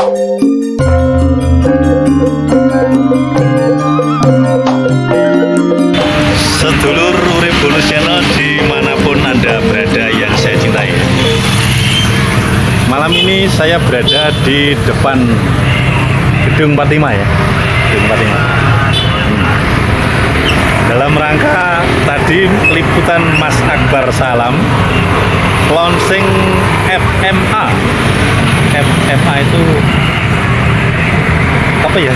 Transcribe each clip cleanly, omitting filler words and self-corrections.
Sedulur Urip Bonus Channel dimanapun Anda berada yang saya cintai. Malam ini saya berada di depan Gedung 45 ya, Gedung 45. Dalam rangka tadi liputan Mas Akbar Salam launching FMA. FMA itu apa ya?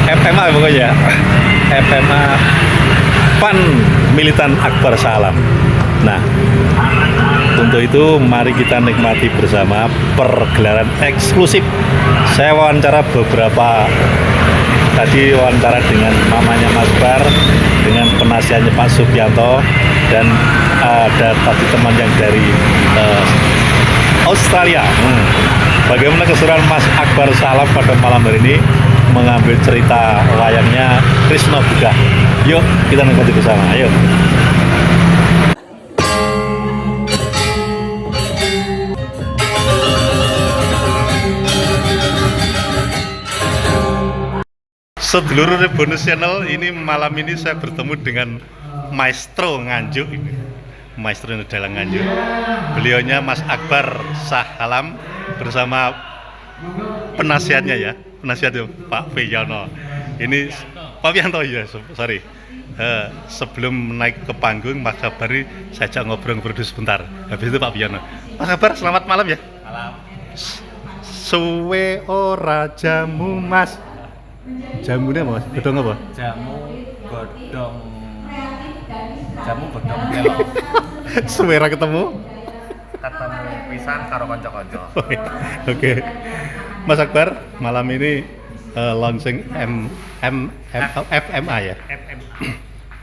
FMA pokoknya. FMA Fun Militan Akbar Salam. Nah, untuk itu mari kita nikmati bersama pergelaran eksklusif. Saya wawancara beberapa tadi, wawancara dengan mamanya Mas Bar, dengan penasihatnya Pak Subianto, dan ada tadi teman yang dari Australia. Bagaimana keseruan Mas Akbar Salam pada malam hari ini mengambil cerita wayangnya Krisna Buddha. Yuk kita nikmati bersama, ayo. Sedulur Bonus Channel, ini malam ini saya bertemu dengan Maestro Nganjuk ini. Maestro dalam Nganjuk. Beliaunya Mas Akbar Salam bersama penasihatnya ya, penasihatnya Pak Wiyono. Ini Pak Wiyanto ya, sorry. Sebelum naik ke panggung Mas Akbar ini saya ajak ngobrol-ngobrol sebentar. Habis itu Pak Wiyono. Mas Akbar, selamat malam ya. Malam. Suwe ora jamu Mas. Jamunya Mas, godong apa? Jamu godong melo. Suwe ora ketemu Pisan karo kanca-kanca. Oke. Mas Akbar, malam ini launching FMA ya. FMA.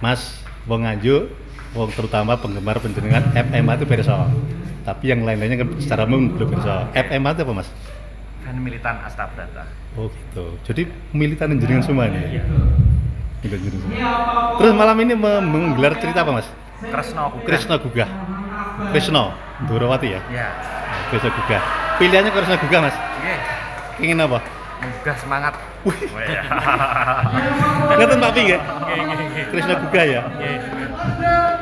Mas wong Nganjuk, wong terutama penggemar penjenengan FMA itu perso. Tapi yang lain-lainnya kan secara umum belum perso. FMA itu apa Mas? Kan militan Astabrata. Oh gitu. Jadi militan jenengan semua nih. Iya. Militan jenengan semua. Terus malam ini menggelar cerita apa Mas? Krisna Gugah. Krisna Durawati ya? Iya. Krisna Gugah. Pilihannya Krisna Gugah Mas? Iya. Ingin apa? Munggah semangat. Wih. Oh, iya. Ngeten Pak Pi nggih? Nggih. Krisna Gugah ya? Nggih.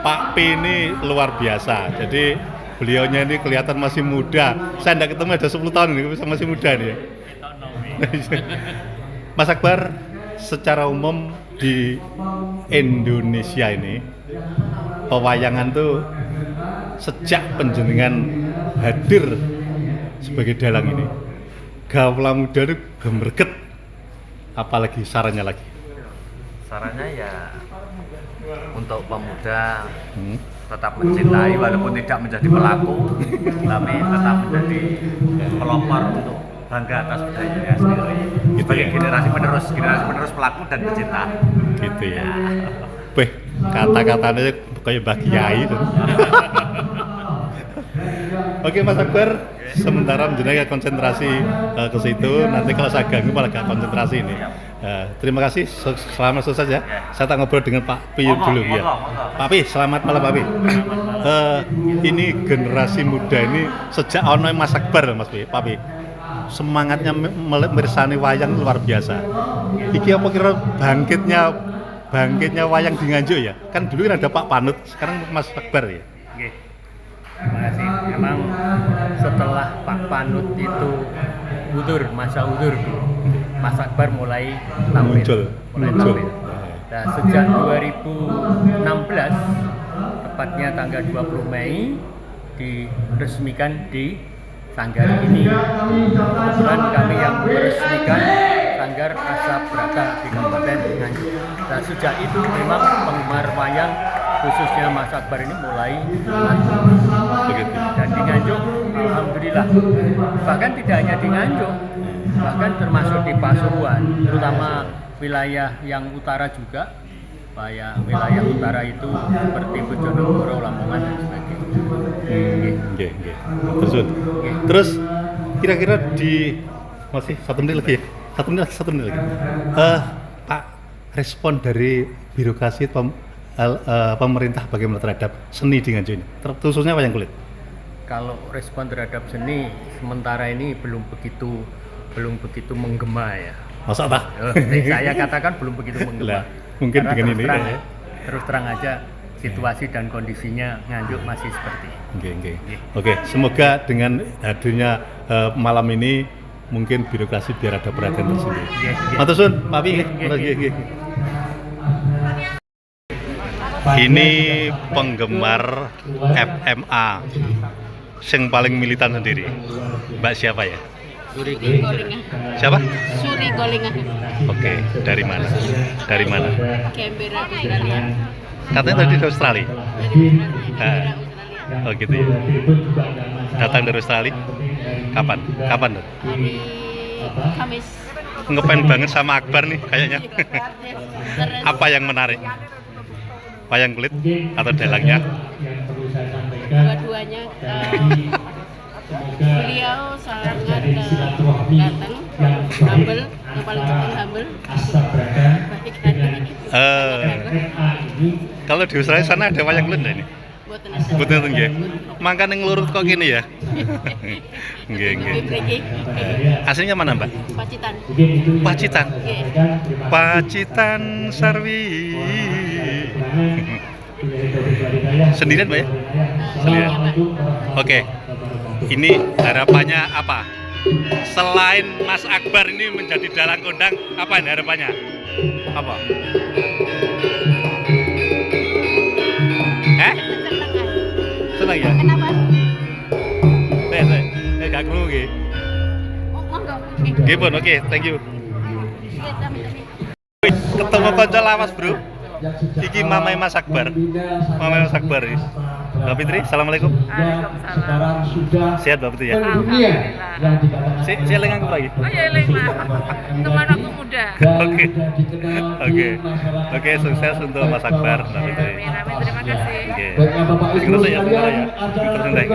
Pak Pi ini luar biasa. Jadi beliaunya ini kelihatan masih muda. Saya tidak ketemu ada 10 tahun ini, masih muda nih ya. Mas Akbar, secara umum di Indonesia ini pewayangan tuh sejak penjenengan hadir sebagai dalang ini, gaula muda itu gemerget, apalagi sarannya lagi. Sarannya ya untuk pemuda tetap mencintai walaupun tidak menjadi pelaku, tapi tetap menjadi pelopor untuk bangga atas budayanya sendiri. Gitu Sebagai ya? generasi penerus pelaku dan pecinta. Gitu ya. Weh, kata-katanya kayak Mbak Kiai tuh. Oke Mas Akbar, sementara menjenengan konsentrasi ke situ, nanti kalau saya ganggu malah gak konsentrasi ini. Terima kasih, selamat sukses ya. Saya tak ngobrol dengan Pak Pi dulu ya. Pak Pi, selamat malam Pak Pi. Ini generasi muda ini sejak ono Mas Akbar Mas Pi, Pak Pi. Semangatnya mirsani wayang luar biasa. Iki apa kira bangkitnya wayang di Nganjuk ya? Kan dulu kan ada Pak Panut, sekarang Mas Akbar ya. Oke. Terima kasih. Memang setelah Pak Panut itu masa udur, Mas Akbar mulai tampil. Muncul. Nah, sejak 2016, tepatnya tanggal 20 Mei, diresmikan di Sanggar ini. Kebetulan kami yang meresmikan Sanggar Astabrata di Kabupaten Nganjuk. Nah, sejak itu memang penggemar wayang khususnya Mas Akbar ini mulai Begitu. dan di Nganjuk, alhamdulillah, bahkan tidak hanya di Nganjuk, bahkan termasuk di Pasuruan, terutama wilayah yang utara juga, wilayah utara itu seperti Bojonegoro, Lamongan dan sebagainya. Nggih. Terus kira-kira masih 1 menit lagi ya? 1 menit lagi. Pak, respon dari birokrasi pemerintah bagaimana terhadap seni di Nganjuk ini? Khususnya wayang kulit. kalau respon terhadap seni sementara ini belum begitu menggema ya. Masa tak? Saya katakan belum begitu menggema. Lah, mungkin Karena dengan ini terus terang aja situasi dan kondisinya Nganjuk masih seperti ini. Oke. Oke, semoga dengan hadirnya malam ini mungkin birokrasi biar ada perhatian tersendiri. Matur suwun, Pak Pi. Nggih. Ini penggemar FMA yang paling militan sendiri. Mbak siapa ya? Suri Golingan. Siapa? Suri Golingan. Oke, dari mana? Dari mana? Canberra, Australia. Katanya tadi di Australia. Dari Ah. Australia. Oh gitu ya. Datang dari Australia. Kapan? Kapan tuh? Hari Kamis. Ngefan banget sama Akbar nih kayaknya. Terus Apa yang menarik? Wayang kulit atau dalangnya? dua-duanya beliau sangat ganteng, humble, yang paling penting humble. Baik Kalau di Australia sana ada wayang kulit nggak ini? Betul nggih. Mangkane nglurut kok gini ya. Nggih. Aslinya mana, Mbak? Pacitan. Pacitan. Nggih. Pacitan Sarwi. Sendirian, Mbak ya? Sendirian. Iya, Pak. Oke. Ini harapannya apa? Selain Mas Akbar ini menjadi dalang kondang, apa ini harapannya? Apa? Senang ya? Kenapa? Saya gak krungu nggih. Oh, monggo. Nggih pun, oke, thank you. Nggih, sami-sami. Wih, ketemu kanca lawas, Bro. Iki mamai Mas Akbar. Mamai Mas Akbar iki. Mbak Fitri, assalamualaikum. Sehat Mbak Fitri ya? Saya lengan lagi. Oh ya, eling lah. Teman aku muda. Oke, sukses untuk Mas Akbar, Mbak Fitri. Amin, amin. Terima kasih. Oke. Sebentar ya. Tertunda ya.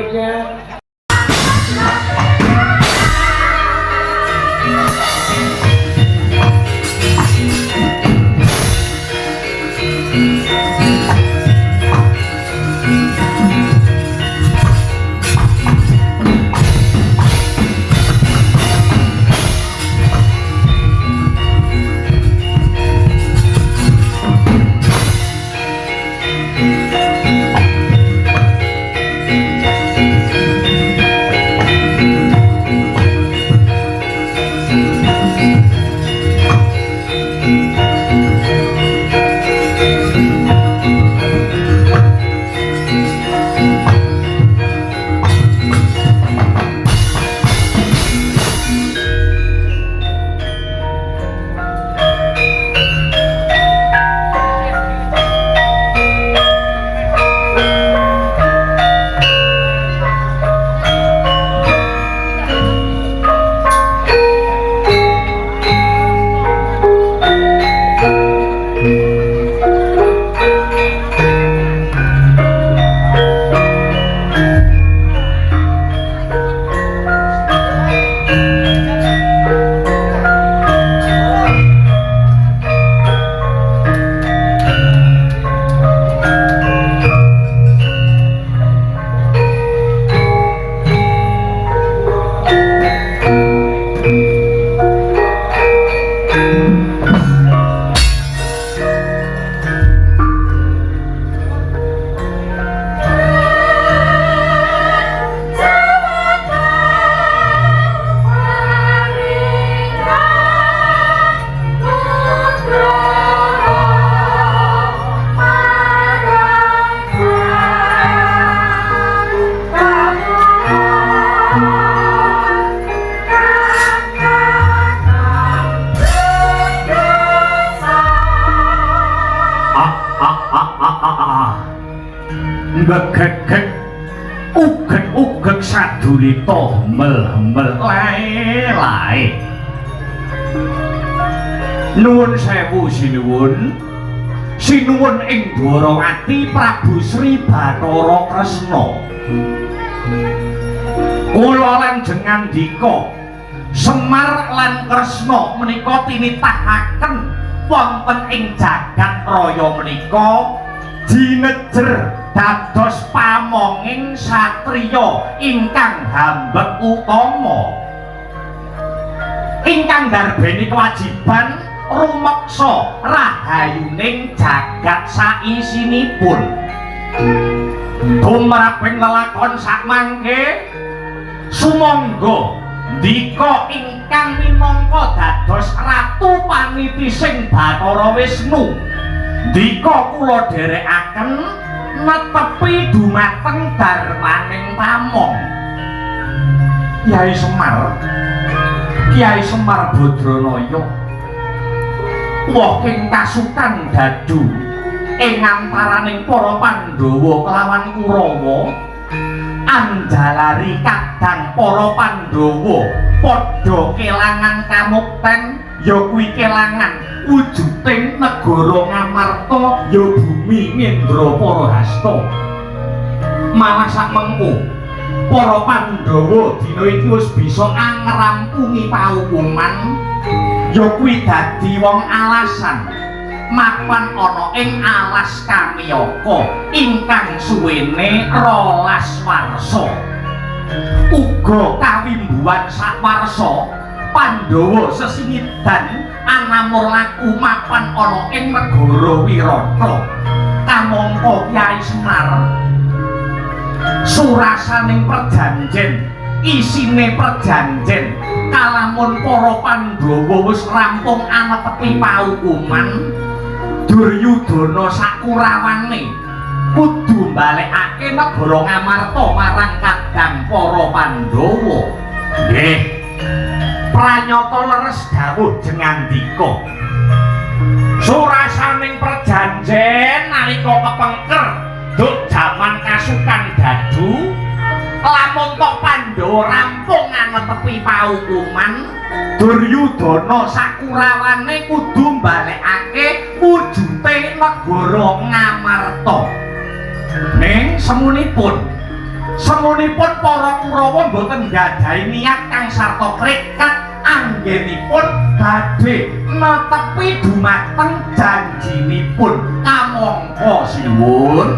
Begegek ugek sadulita hemel-hemel lae. Nuwun sewu sinuwun. Sinuwun ing Dwarawati Prabu Sri Bathara Kresna. Kula lanjeng ngandika Semar lan Kresna menika tinitahaken wonten ing jagat raya menika jinejer dados pamonging satriya ingkang hambek utama ingkang ndarbeni kewajiban rumeksa rahayuning jagat saisinipun. Tumraping lelakon sakmangke sumangga ndika ingkang minangka dados ratu panitising Bathara Wisnu ndika kula dherekaken netepi dumateng darmaning pamong Kyai Semar Badranaya woking kasukan dadu ing antaraning para Pandhawa kelawan Kurawa anjalari kadang para Pandhawa padha kelangan kamukten ya kuwi kelangan wujuding negara Ngamarta ya bumi Ngendraparahasta malah sakmengko para Pandhawa dina iki wis bisa angrampungi paukuman ya kuwi dadi wong alasan mapan ana ing alas Kamiyaka ingkang suwene 12 warsa uga kawimbuhan sawarsa Pandhawa sesingidan anamur laku mapan ana ing negara Wirata kamangka Kyai Semar surasaning perjanjen isine perjanjen kalamun para Pandhawa wis rampung anetepi paukuman Duryudana sakurawane kudu balekake negara Ngamarta marang kadang para Pandhawa. Nggih. Pranyata leres dawuh jengandika. Surasaning perjanjen nalika kepengker duk jaman kasukan dadu lamun tok Pandhawa rampung anetepi paukuman Duryudana sakurawane kudu balekake wujude negara Ngamarta. Ning semunipun para Kurawa boten gadhahi niat kang sarta krekat anggenipun badhe netepi dumateng janjinipun kamangka sinuwun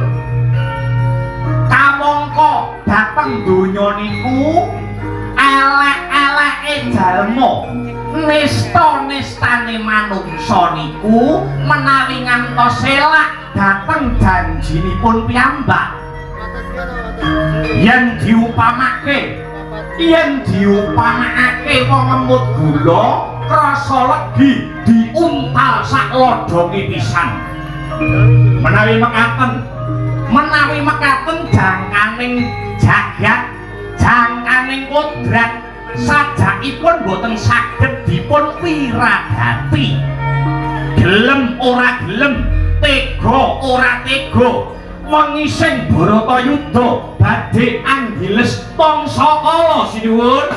kamangka dhateng donya niku elek-eleke jalma nista-nistane manungsa niku menawi ngantos selak dhateng janjinipun piyambak yen diupamakake wong ngemut gula krasa legi diuntal sak lodhonge pisan menawi mekaten jangkaning jagat jangkaning kodrat sajakipun boten saged dipun wiradati gelem ora gelem tega ora tega wengi sing Baratayuda badhe anggiles tangsa kala sinuwun.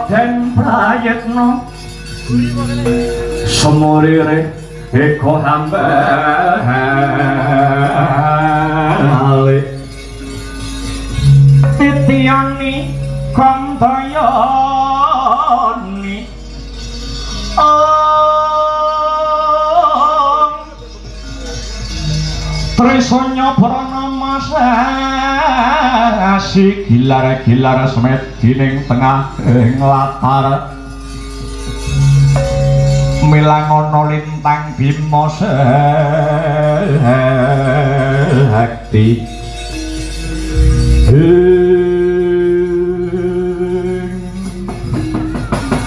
Den prayetna semurire eko hambali titiani kandayani trisanya pranama si gilar-gilar semedining tengah ing latar milangono lintang bima sekti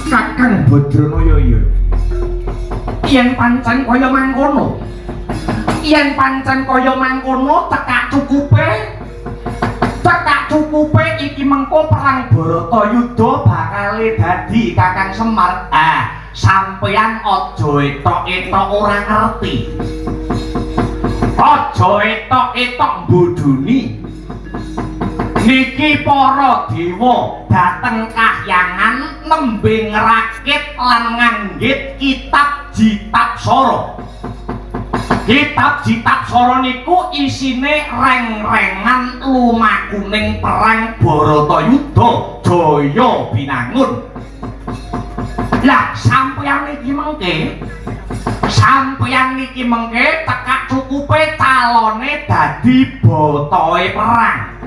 Kakang Badranaya yen pancen kaya mangkono cekak cukupe Tekak cukupe iki mengko perang Baratayuda bakal dadi Kakang Semar. Sampeyan aja etok-etok ora ngerti. Aja etok-etok bodoni. Niki para dewa dateng kahyangan nembe ngrakit lan nganggit kitab Jitapsara. Kitab Jitapsara niku isine reng-rengan lumakuning perang Baratayuda Jaya Binangun. Lah sampeyan niki mengke tekak cukupe calone dadi botohe perang.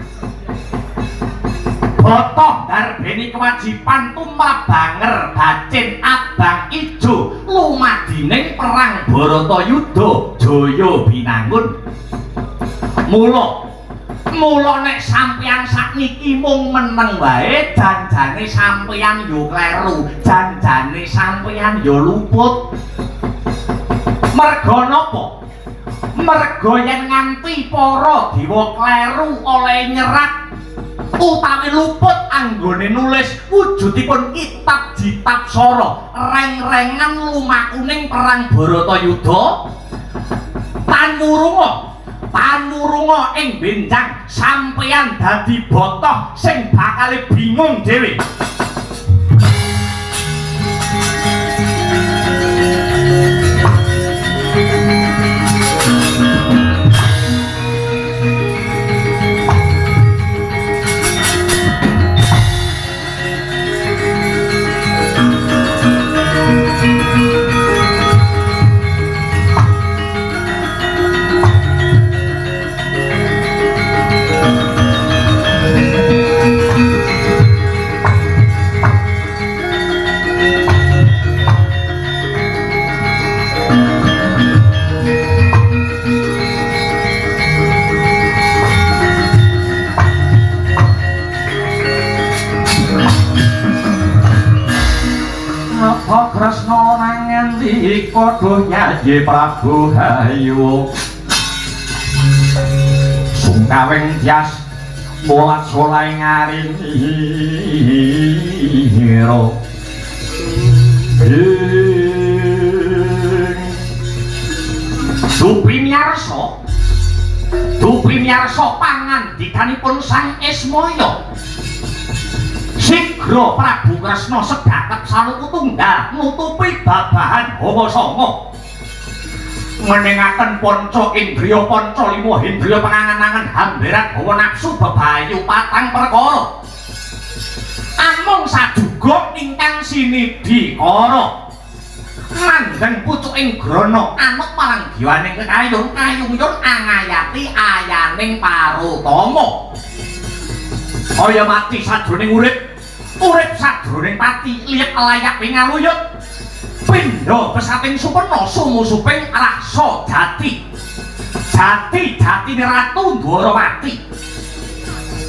Botoh darbeni kewajiban tumrap banger bacin abang ijo lumadining perang Baratayuda Jaya Binangun. Mula nek sampeyan sakniki mung meneng wae janjane sampeyan yo kleru, janjane sampeyan yo luput. Merga napa? Merga yen nganti para dewa kleru oleh nyerat utawi luput anggone nulis wujudipun kitab Jitapsara reng-rengan lumakuning perang Baratayuda. Panurunga ing benjang sampeyan dadi botoh sing bakal bingung dhewe. Kresna nangendi kodho nyaye Prabu Hayuwa sungkawing tias molat solai ngariniro Dupi miarsa pangandikanipun Sang Ismaya. Sigra Prabu Kresna sedaket saluku tunggal nutupi babahan hawa sanga. Menengaken panca indriya panca lima indriya pangangen-angen hamberat hawa nafsu bebayu patang perkara. Amung saduga ingkang sinidikara. Mandeng pucuking grana anut marang giwaning kekayun kayungyon angayati ayaning parutama. Kaya mati sadroning urip sadroning pati lihat layak pingaluyut pindha pesating supena sumusuping rasa jati Ratu Dwarawati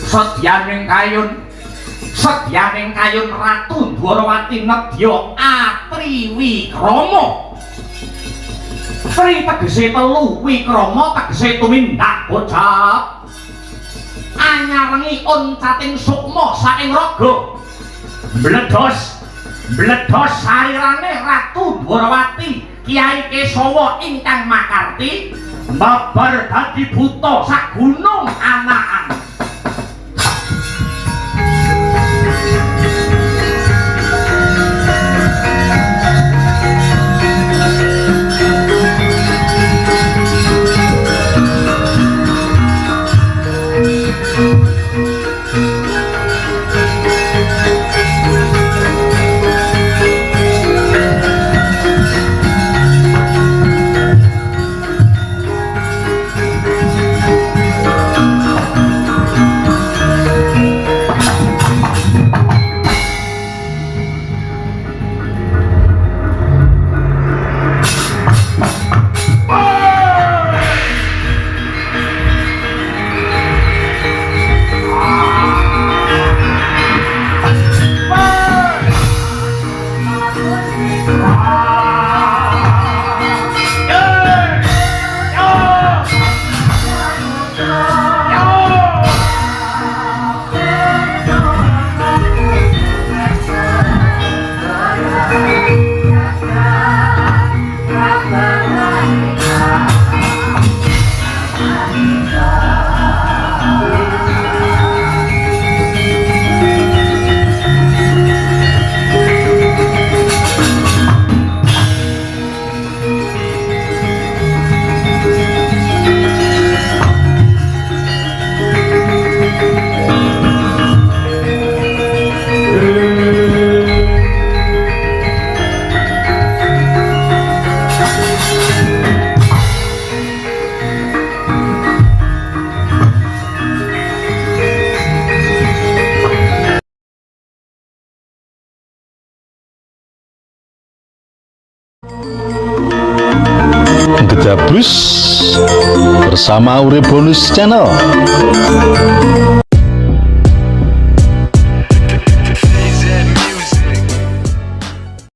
sedyaning kayun Ratu Dwarawati nedya Atri Wikrama. Tri tegese telu, Wikrama tegese tumindak bocah anyarengi oncating sukma saking raga. Mbledhos sarirane Ratu Dwarawati Kyai Kesawa ingkang makarti babar dadi buta sak gunung anakan. Gedabus bersama Urip Bonus Channel.